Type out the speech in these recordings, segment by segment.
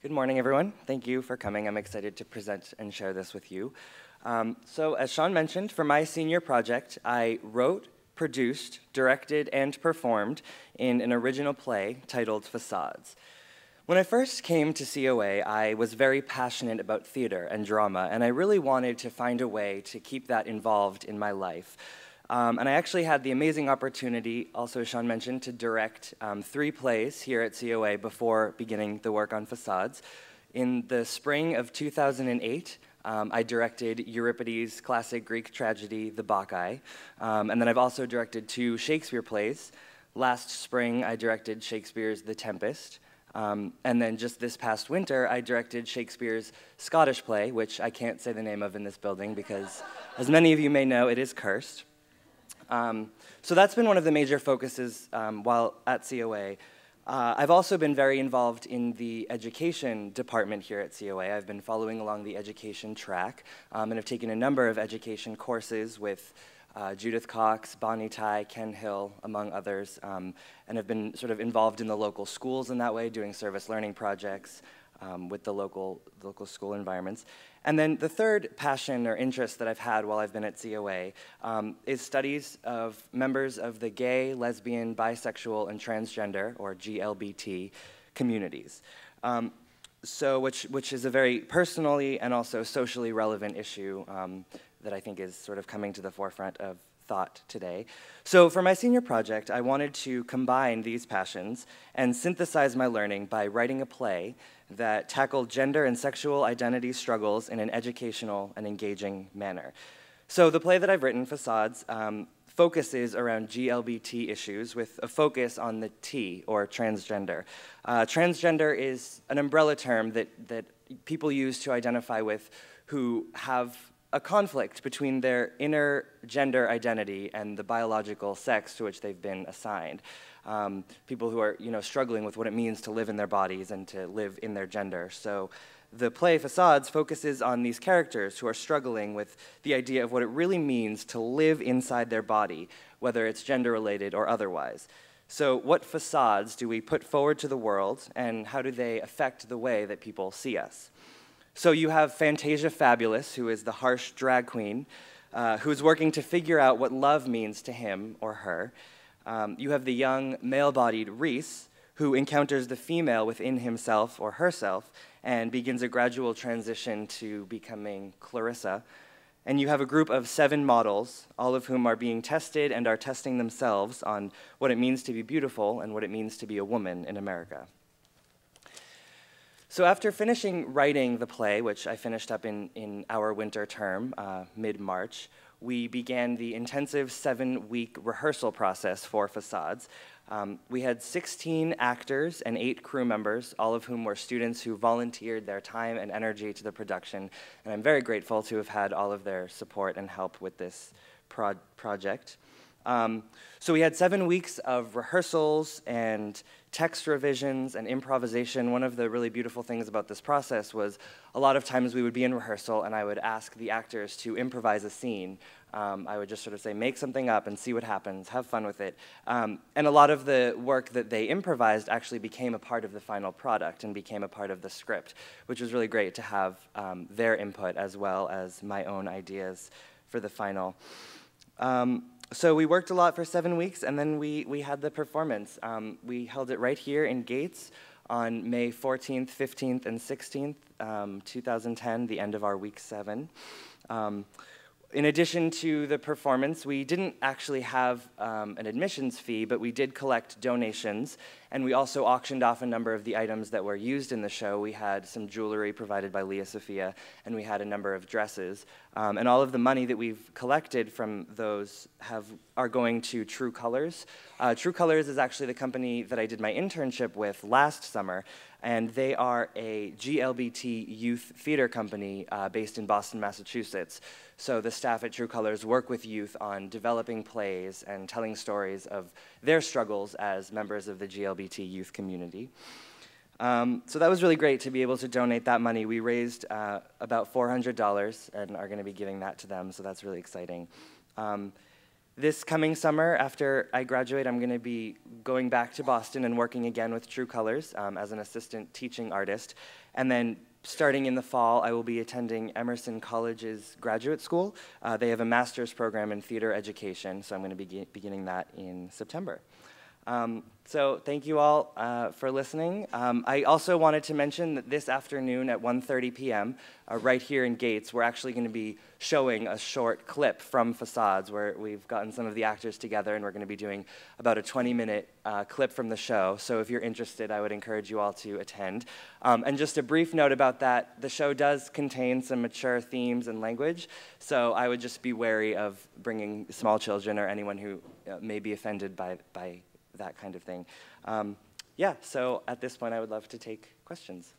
Good morning, everyone. Thank you for coming. I'm excited to present and share this with you. So as Sean mentioned, for my senior project, I wrote, produced, directed, and performed in an original play titled Façades. When I first came to COA, I was very passionate about theater and drama, and I really wanted to find a way to keep that involved in my life. And I actually had the amazing opportunity, also as Sean mentioned, to direct 3 plays here at COA before beginning the work on Façades. In the spring of 2008, I directed Euripides' classic Greek tragedy, The Bacchae, and then I've also directed 2 Shakespeare plays. Last spring, I directed Shakespeare's The Tempest, and then just this past winter, I directed Shakespeare's Scottish play, which I can't say the name of in this building because, as many of you may know, it is cursed. So that's been one of the major focuses while at COA. I've also been very involved in the education department here at COA. I've been following along the education track and have taken a number of education courses with Judith Cox, Bonnie Tai, Ken Hill, among others, and have been sort of involved in the local schools in that way, doing service learning projects with the local school environments. And then the third passion or interest that I've had while I've been at COA is studies of members of the gay, lesbian, bisexual, and transgender, or GLBT, communities. Which is a very personally and also socially relevant issue that I think is sort of coming to the forefront of thought today. So for my senior project, I wanted to combine these passions and synthesize my learning by writing a play that tackled gender and sexual identity struggles in an educational and engaging manner. So the play that I've written, Façades, focuses around GLBT issues with a focus on the T, or transgender. Transgender is an umbrella term that people use to identify with who have a conflict between their inner gender identity and the biological sex to which they've been assigned. People who are, struggling with what it means to live in their bodies and to live in their gender. So the play Façades focuses on these characters who are struggling with the idea of what it really means to live inside their body, whether it's gender-related or otherwise. So what facades do we put forward to the world, and how do they affect the way that people see us? So you have Fantasia Fabulous, who is the harsh drag queen, who's working to figure out what love means to him or her. You have the young, male-bodied Reese, who encounters the female within himself or herself and begins a gradual transition to becoming Clarissa. And you have a group of 7 models, all of whom are being tested and are testing themselves on what it means to be beautiful and what it means to be a woman in America. So after finishing writing the play, which I finished up in our winter term, mid-March, we began the intensive 7-week rehearsal process for Façades. We had 16 actors and 8 crew members, all of whom were students who volunteered their time and energy to the production, and I'm very grateful to have had all of their support and help with this project. So we had 7 weeks of rehearsals and text revisions and improvisation. One of the really beautiful things about this process was a lot of times we would be in rehearsal and I would ask the actors to improvise a scene. I would just sort of say, make something up and see what happens, have fun with it. And a lot of the work that they improvised actually became a part of the final product and became a part of the script, which was really great to have their input as well as my own ideas for the final. So we worked a lot for 7 weeks, and then we had the performance. We held it right here in Gates on May 14th, 15th, and 16th, 2010, the end of our week 7. In addition to the performance, we didn't actually have an admissions fee, but we did collect donations, and we also auctioned off a number of the items that were used in the show. We had some jewelry provided by Leah Sophia, and we had a number of dresses. And all of the money that we've collected from those are going to True Colors. True Colors is actually the company that I did my internship with last summer, and they are a GLBT youth theater company based in Boston, Massachusetts. So the staff at True Colors work with youth on developing plays and telling stories of their struggles as members of the GLBT youth community. So that was really great to be able to donate that money. We raised about $400 and are going to be giving that to them, so that's really exciting. This coming summer, after I graduate, I'm going to be going back to Boston and working again with True Colors as an assistant teaching artist. And then starting in the fall, I will be attending Emerson College's graduate school. They have a master's program in theater education, so I'm going to be beginning that in September. So thank you all for listening. I also wanted to mention that this afternoon at 1:30 p.m., right here in Gates, we're actually going to be showing a short clip from Façades, where we've gotten some of the actors together, and we're going to be doing about a 20-minute clip from the show. So if you're interested, I would encourage you all to attend. And just a brief note about that, the show does contain some mature themes and language, so I would just be wary of bringing small children or anyone who may be offended by that kind of thing. Yeah, so at this point, I would love to take questions.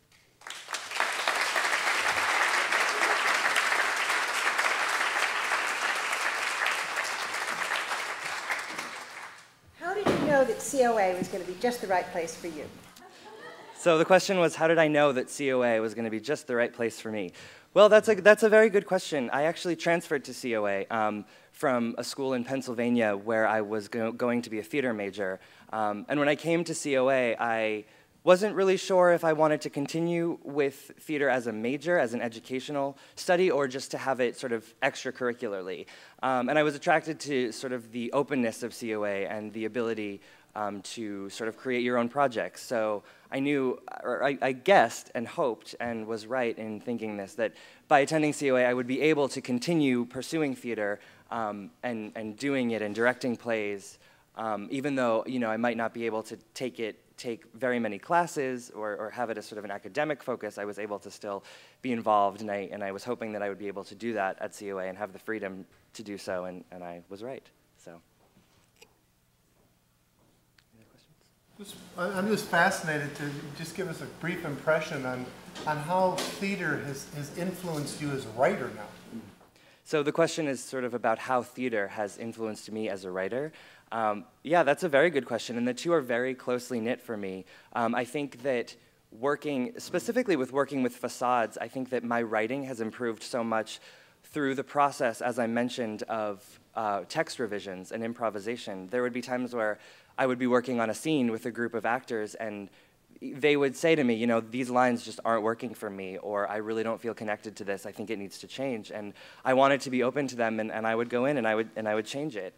How did you know that COA was going to be just the right place for you? So the question was, how did I know that COA was going to be just the right place for me? Well, that's a very good question. I actually transferred to COA from a school in Pennsylvania where I was going to be a theater major. And when I came to COA, I wasn't really sure if I wanted to continue with theater as a major, as an educational study, or just to have it sort of extracurricularly. And I was attracted to sort of the openness of COA and the ability to sort of create your own projects. So I knew, or I guessed and hoped and was right in thinking this, that by attending COA I would be able to continue pursuing theater and doing it and directing plays, even though I might not be able to take very many classes or have it as sort of an academic focus. I was able to still be involved, and I was hoping that I would be able to do that at COA and have the freedom to do so, and I was right. So. I'm just fascinated to just give us a brief impression on how theater has influenced you as a writer now. So the question is sort of about how theater has influenced me as a writer. Yeah, that's a very good question, and the two are very closely knit for me. I think that specifically working with Façades, I think that my writing has improved so much through the process, as I mentioned, of text revisions and improvisation. There would be times where I would be working on a scene with a group of actors, and they would say to me, these lines just aren't working for me, or I really don't feel connected to this. I think it needs to change. And I wanted to be open to them, and I would go in and I would change it.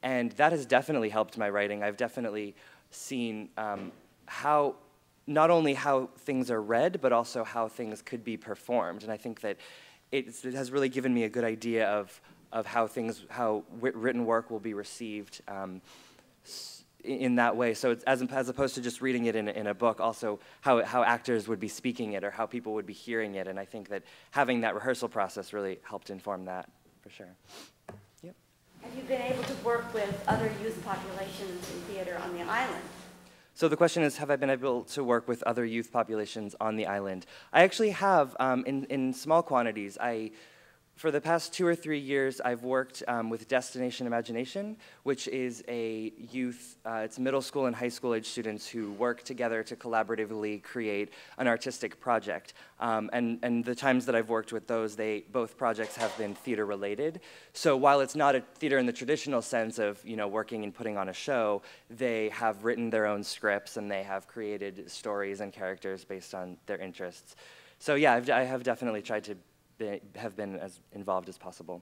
And that has definitely helped my writing. I've definitely seen not only how things are read, but also how things could be performed. And I think that it has really given me a good idea of how written work will be received in that way. So it's, as opposed to just reading it in a book, also how actors would be speaking it or how people would be hearing it. And I think that having that rehearsal process really helped inform that, for sure. Yep. Have you been able to work with other youth populations in theater on the island? So the question is, have I been able to work with other youth populations on the island? I actually have, in small quantities. For the past 2 or 3 years, I've worked with Destination Imagination, which is a youth, it's middle school and high school age students who work together to collaboratively create an artistic project. And the times that I've worked with those, both projects have been theater related. So while it's not a theater in the traditional sense of working and putting on a show, they have written their own scripts and they have created stories and characters based on their interests. So yeah, I have definitely tried to have been as involved as possible.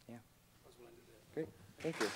Yeah. Great. Thank you.